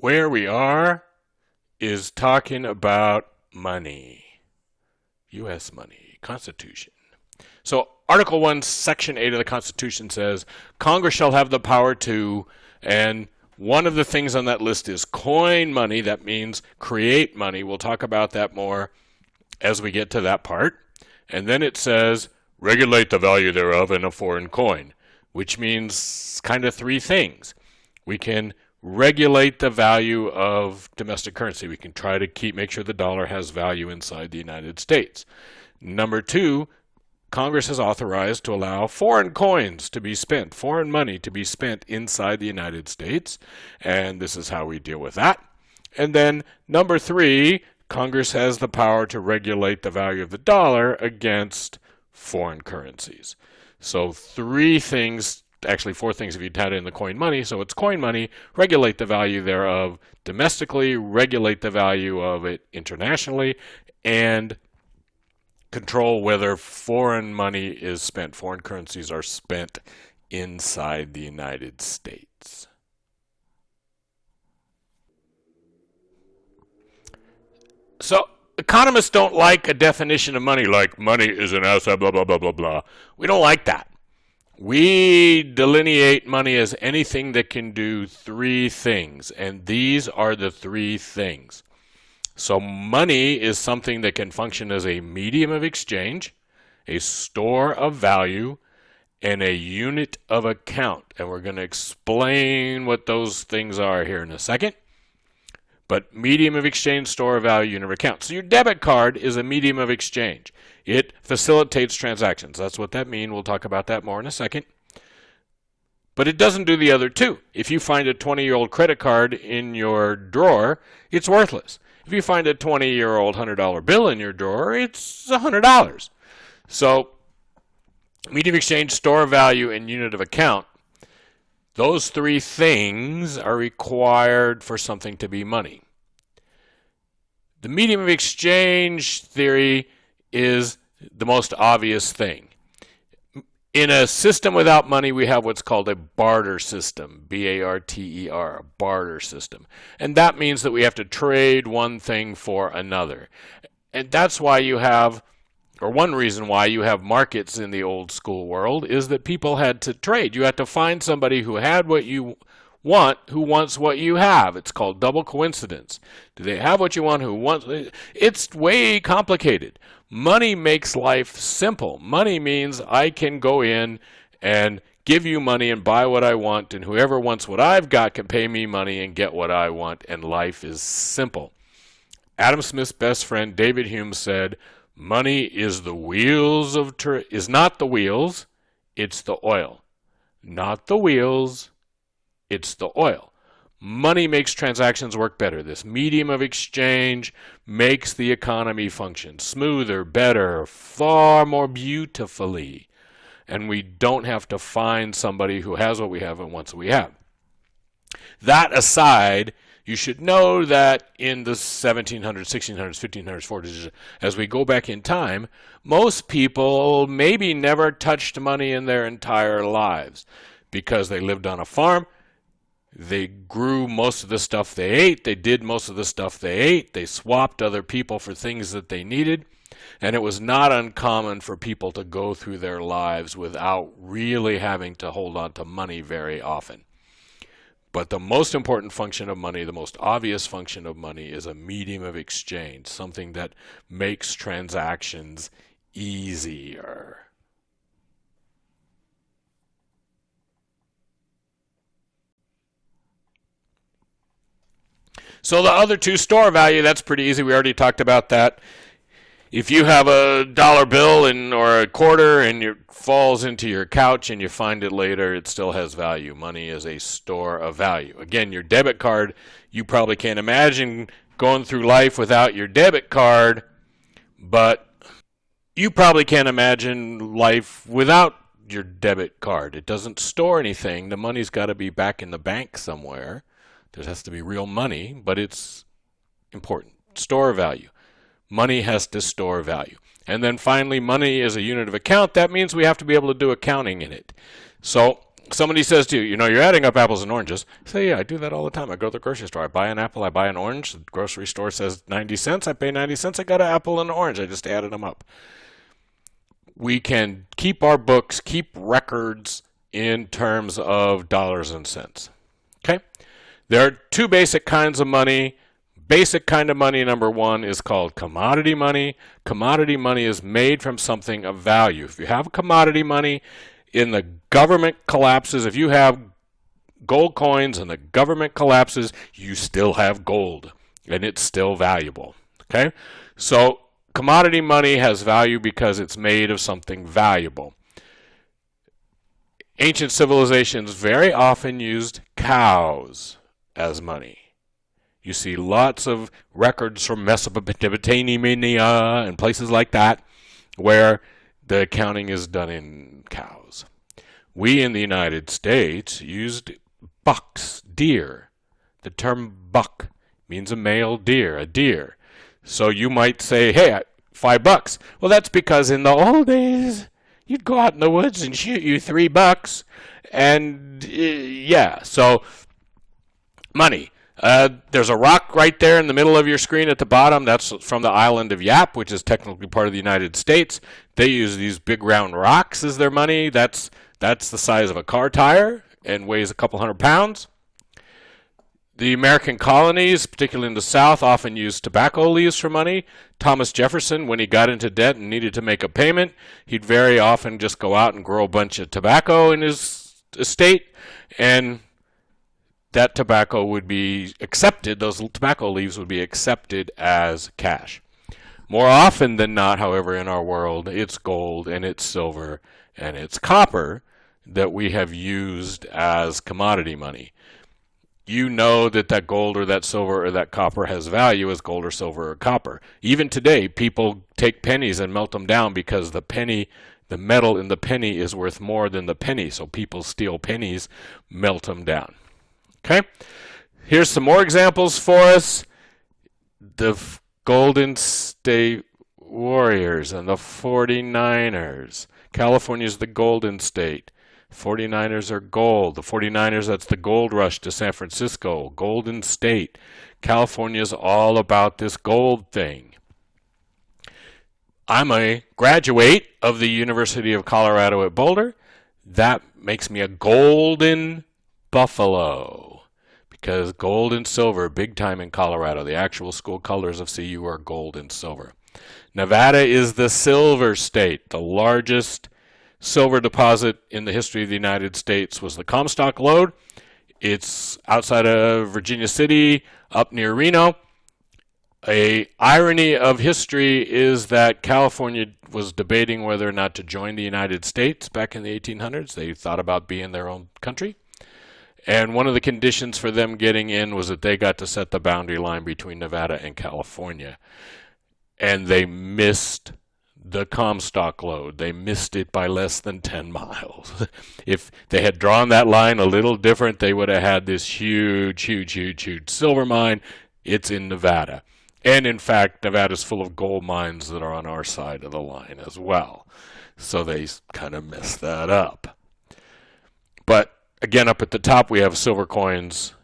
where we are is talking about money, U.S. money, Constitution. So Article 1, Section 8 of the Constitution says, Congress shall have the power to, and one of the things on that list is coin money. That means create money. We'll talk about that more as we get to that part. And then it says, regulate the value thereof in a foreign coin, which means kind of three things. We can regulate the value of domestic currency. We can try to make sure the dollar has value inside the United States. Number two, Congress has authorized to allow foreign coins to be spent, foreign money to be spent inside the United States, and this is how we deal with that. And then number three, Congress has the power to regulate the value of the dollar against foreign currencies. So three things, actually four things if you had it in the coin money. So it's coin money, regulate the value thereof domestically, regulate the value of it internationally, and control whether foreign money is spent, foreign currencies are spent inside the United States. So economists don't like a definition of money like money is an asset, blah, blah, blah, blah, blah. We don't like that. We delineate money as anything that can do three things, and these are the three things. So money is something that can function as a medium of exchange, a store of value, and a unit of account. And we're going to explain what those things are here in a second. But medium of exchange, store of value, unit of account. So your debit card is a medium of exchange. It facilitates transactions. That's what that means. We'll talk about that more in a second. But it doesn't do the other two. If you find a 20-year-old credit card in your drawer, it's worthless. If you find a 20-year-old $100 bill in your drawer, it's $100. So medium of exchange, store of value, and unit of account, those three things are required for something to be money. The medium of exchange theory is the most obvious thing. In a system without money, we have what's called a barter system, B-A-R-T-E-R, a barter system. And that means that we have to trade one thing for another. And that's why you have, or one reason why you have markets in the old school world, is that people had to trade. You had to find somebody who had what you want, who wants what you have. It's called double coincidence. Do they have what you want, who wants? It's way complicated. Money makes life simple. Money means I can go in and give you money and buy what I want, and whoever wants what I've got can pay me money and get what I want, and life is simple. Adam Smith's best friend David Hume said, money is the wheels of is not the wheels, it's the oil. Not the wheels, it's the oil. Money makes transactions work better. This medium of exchange makes the economy function smoother, better, far more beautifully. And we don't have to find somebody who has what we have and wants what we have. That aside, you should know that in the 1700s, 1600s, 1500s, 40s, as we go back in time, most people maybe never touched money in their entire lives because they lived on a farm. They grew most of the stuff they ate. They did most of the stuff they ate. They swapped other people for things that they needed. And it was not uncommon for people to go through their lives without really having to hold on to money very often. But the most important function of money, the most obvious function of money, is a medium of exchange, something that makes transactions easier. So the other two, store value, that's pretty easy. We already talked about that. If you have a dollar bill or a quarter and it falls into your couch and you find it later, it still has value. Money is a store of value. Again, your debit card, you probably can't imagine going through life without your debit card, but you probably can't imagine life without your debit card. It doesn't store anything. The money's got to be back in the bank somewhere. There has to be real money, but it's important. Store value. Money has to store value. And then finally, money is a unit of account. That means we have to be able to do accounting in it. So somebody says to you, you know, you're adding up apples and oranges. Say, yeah, I do that all the time. I go to the grocery store. I buy an apple. I buy an orange. The grocery store says 90 cents. I pay 90 cents. I got an apple and an orange. I just added them up. We can keep our books, keep records in terms of dollars and cents. Okay? There are two basic kinds of money. Basic kind of money, number one, is called commodity money. Commodity money is made from something of value. If you have commodity money, in the government collapses, if you have gold coins and the government collapses, you still have gold, and it's still valuable. Okay? So commodity money has value because it's made of something valuable. Ancient civilizations very often used cows as money. You see lots of records from Mesopotamia and places like that where the accounting is done in cows. We in the United States used bucks, deer. The term buck means a male deer, a deer. So you might say, hey, $5. Well, that's because in the old days, you'd go out in the woods and shoot you $3. And yeah, so money. There's a rock right there in the middle of your screen at the bottom. That's from the island of Yap, which is technically part of the United States. They use these big round rocks as their money. That's the size of a car tire and weighs a couple hundred pounds. The American colonies, particularly in the South, often used tobacco leaves for money. Thomas Jefferson, when he got into debt and needed to make a payment, he'd very often just go out and grow a bunch of tobacco in his estate, and that tobacco would be accepted, those tobacco leaves would be accepted as cash. More often than not, however, in our world, it's gold and it's silver and it's copper that we have used as commodity money. You know that gold or that silver or that copper has value as gold or silver or copper. Even today, people take pennies and melt them down because the metal in the penny is worth more than the penny. So people steal pennies, melt them down. Okay? Here's some more examples for us. The Golden State Warriors and the 49ers. California's the Golden State. 49ers are gold. The 49ers, that's the gold rush to San Francisco. Golden State. California's all about this gold thing. I'm a graduate of the University of Colorado at Boulder. That makes me a golden buffalo. Because gold and silver, big time in Colorado. The actual school colors of CU are gold and silver. Nevada is the silver state. The largest silver deposit in the history of the United States was the Comstock Lode. It's outside of Virginia City, up near Reno. A irony of history is that California was debating whether or not to join the United States back in the 1800s. They thought about being their own country. And one of the conditions for them getting in was that they got to set the boundary line between Nevada and California. And they missed the Comstock Lode. They missed it by less than 10 miles. If they had drawn that line a little different, they would have had this huge silver mine. It's in Nevada. And in fact, Nevada's full of gold mines that are on our side of the line as well. So they kind of messed that up. But again, up at the top, we have silver coins,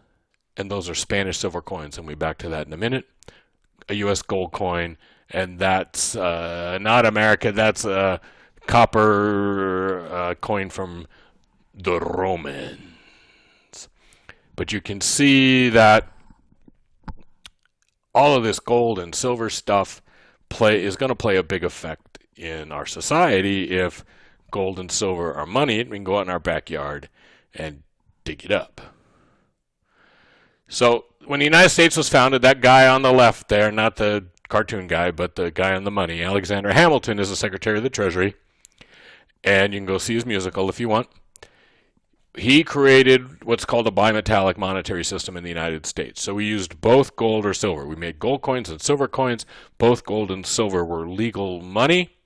and those are Spanish silver coins, and we'll be back to that in a minute. A U.S. gold coin, and that's not America. That's a copper coin from the Romans. But you can see that all of this gold and silver stuff is going to play a big effect in our society if gold and silver are money, and we can go out in our backyard and dig it up. So when the United States was founded, that guy on the left there, not the cartoon guy, but the guy on the money, Alexander Hamilton, is the Secretary of the Treasury. And you can go see his musical if you want. He created what's called a bimetallic monetary system in the United States. So we used both gold or silver. We made gold coins and silver coins. Both gold and silver were legal money.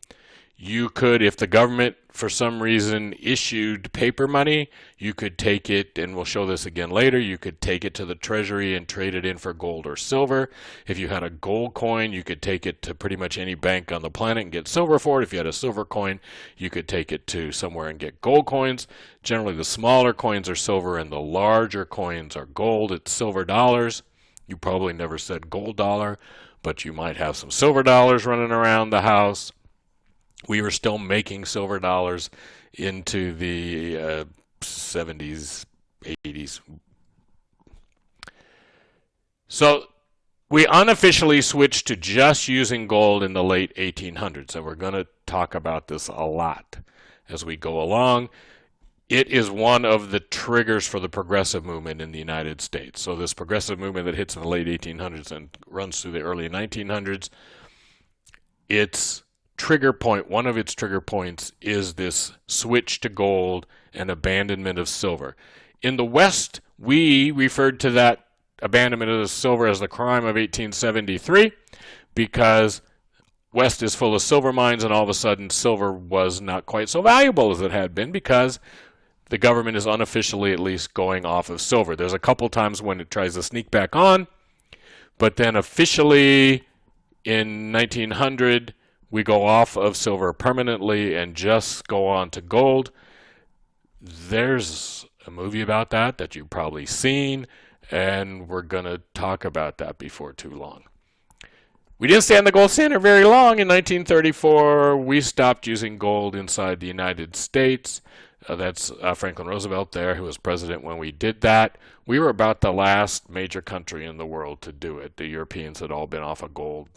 You could, if the government for some reason issued paper money, you could take it, and we'll show this again later, you could take it to the treasury and trade it in for gold or silver. If you had a gold coin, you could take it to pretty much any bank on the planet and get silver for it. If you had a silver coin, you could take it to somewhere and get gold coins. Generally, the smaller coins are silver and the larger coins are gold. It's silver dollars. You probably never said gold dollar, but you might have some silver dollars running around the house. We were still making silver dollars into the 70s, 80s. So we unofficially switched to just using gold in the late 1800s, and we're going to talk about this a lot as we go along. It is one of the triggers for the progressive movement in the United States. So this progressive movement that hits in the late 1800s and runs through the early 1900s, its trigger point, one of its trigger points, is this switch to gold and abandonment of silver. In the West, we referred to that abandonment of the silver as the crime of 1873 because West is full of silver mines, and all of a sudden silver was not quite so valuable as it had been because the government is unofficially at least going off of silver. There's a couple times when it tries to sneak back on, but then officially in 1900 we go off of silver permanently and just go on to gold. There's a movie about that you've probably seen, and we're going to talk about that before too long. We didn't stay on the gold standard very long. In 1934, we stopped using gold inside the United States. That's Franklin Roosevelt there, who was president when we did that. We were about the last major country in the world to do it. The Europeans had all been off of gold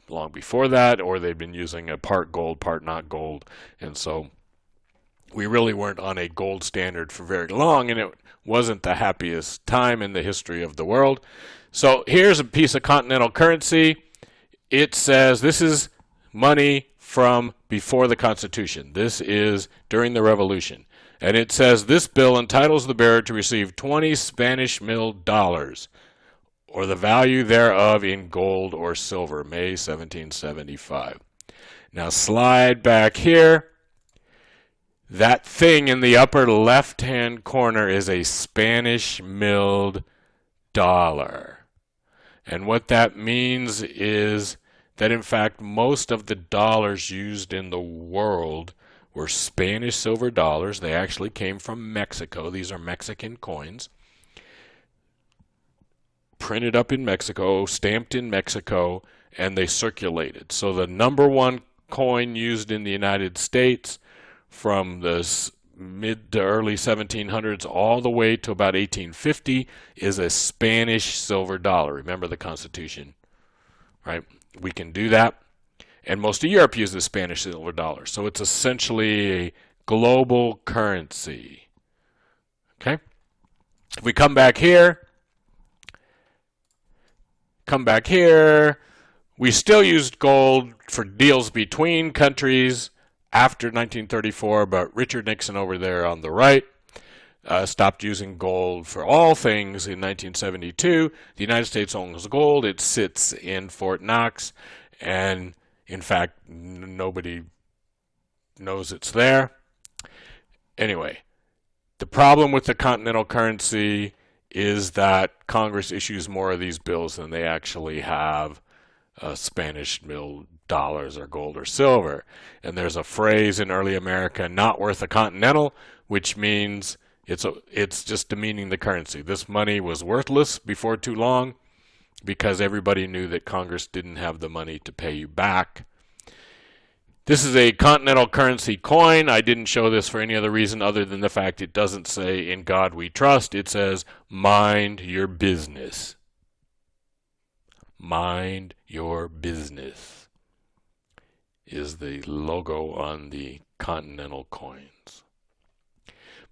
long before that, or they'd been using a part gold, part not gold. And so we really weren't on a gold standard for very long, and it wasn't the happiest time in the history of the world. So here's a piece of continental currency. It says this is money from before the Constitution. This is during the Revolution. And it says this bill entitles the bearer to receive 20 Spanish milled dollars, or the value thereof in gold or silver, May 1775. Now slide back here. That thing in the upper left-hand corner is a Spanish milled dollar. And what that means is that, in fact, most of the dollars used in the world were Spanish silver dollars. They actually came from Mexico. These are Mexican coins. Printed up in Mexico, stamped in Mexico, and they circulated. So the number one coin used in the United States from the mid to early 1700s all the way to about 1850 is a Spanish silver dollar. Remember the Constitution, right? We can do that. And most of Europe uses Spanish silver dollar. So it's essentially a global currency. Okay? If we come back here, we still used gold for deals between countries after 1934, but Richard Nixon over there on the right stopped using gold for all things in 1972. The United States owns gold. It sits in Fort Knox, and in fact, nobody knows it's there. Anyway, the problem with the continental currency is that Congress issues more of these bills than they actually have Spanish milled dollars or gold or silver. And there's a phrase in early America, not worth a continental, which means it's just demeaning the currency. This money was worthless before too long because everybody knew that Congress didn't have the money to pay you back. This is a continental currency coin. I didn't show this for any other reason other than the fact it doesn't say "In God We Trust." It says "Mind your business." Mind your business is the logo on the continental coins.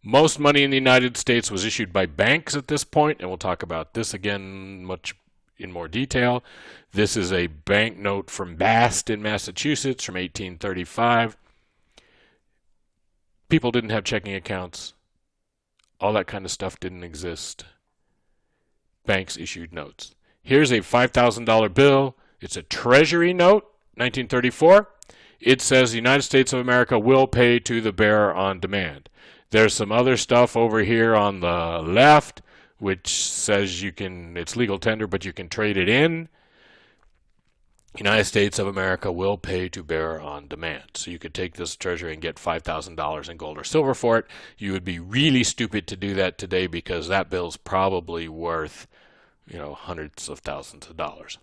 Most money in the United States was issued by banks at this point, and we'll talk about this again much in more detail. This is a banknote from Boston, Massachusetts from 1835. People didn't have checking accounts. All that kind of stuff didn't exist. Banks issued notes. Here's a $5,000 bill. It's a Treasury note, 1934. it says the United States of America will pay to the bearer on demand. There's some other stuff over here on the left which says it's legal tender, but you can trade it in. United States of America will pay to bearer on demand. So you could take this treasury and get $5,000 in gold or silver for it. You would be really stupid to do that today because that bill's probably worth, hundreds of thousands of dollars.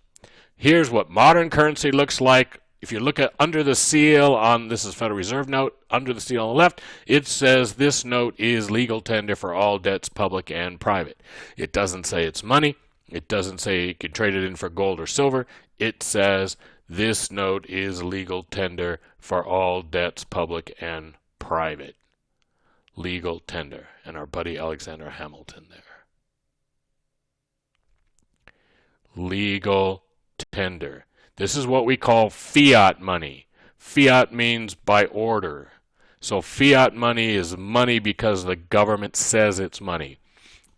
Here's what modern currency looks like. If you look at under the seal on, this is Federal Reserve note, under the seal on the left, it says this note is legal tender for all debts, public and private. It doesn't say it's money. It doesn't say you can trade it in for gold or silver. It says this note is legal tender for all debts, public and private. Legal tender. And our buddy Alexander Hamilton there. Legal tender. This is what we call fiat money. Fiat means by order. So fiat money is money because the government says it's money.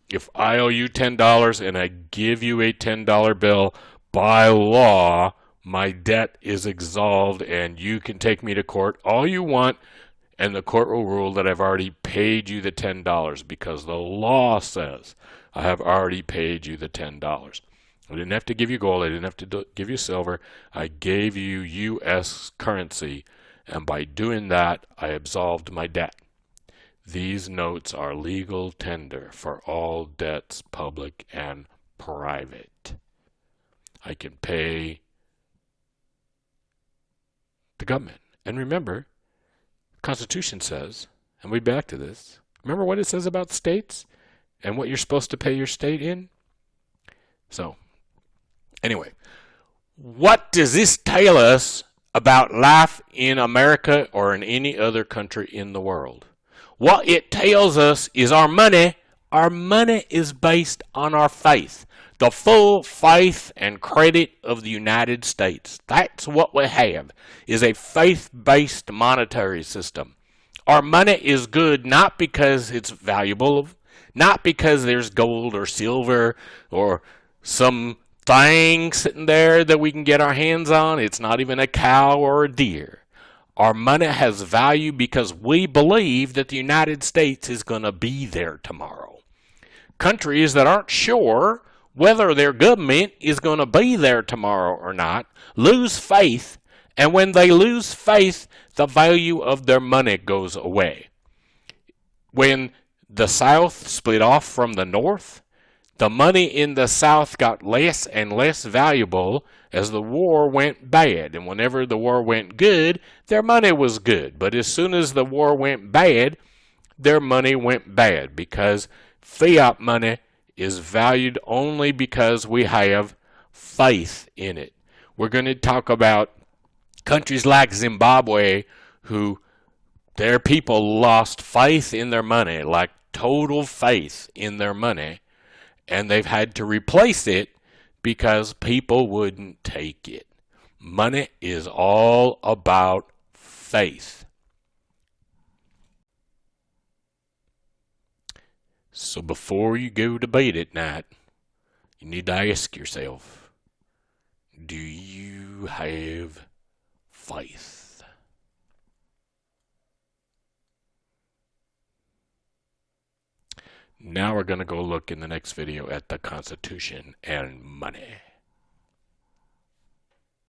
If I owe you $10 and I give you a $10 bill, by law, my debt is absolved and you can take me to court all you want, and the court will rule that I've already paid you the $10 because the law says I have already paid you the $10. I didn't have to give you gold. I didn't have to give you silver. I gave you U.S. currency, and by doing that, I absolved my debt. These notes are legal tender for all debts, public and private. I can pay the government. And remember, the Constitution says, and we'll be back to this, remember what it says about states and what you're supposed to pay your state in? So, anyway, what does this tell us about life in America or in any other country in the world? What it tells us is our money is based on our faith. The full faith and credit of the United States. That's what we have, is a faith-based monetary system. Our money is good not because it's valuable, not because there's gold or silver or some thing sitting there that we can get our hands on. It's not even a cow or a deer. Our money has value because we believe that the United States is going to be there tomorrow. Countries that aren't sure whether their government is going to be there tomorrow or not lose faith, and when they lose faith, the value of their money goes away. When the South split off from the North, the money in the South got less and less valuable as the war went bad. And whenever the war went good, their money was good. But as soon as the war went bad, their money went bad because fiat money is valued only because we have faith in it. We're going to talk about countries like Zimbabwe who their people lost faith in their money, like total faith in their money. And they've had to replace it because people wouldn't take it. Money is all about faith. So before you go to bed at night, you need to ask yourself, do you have faith? Now we're going to go look in the next video at the Constitution and money.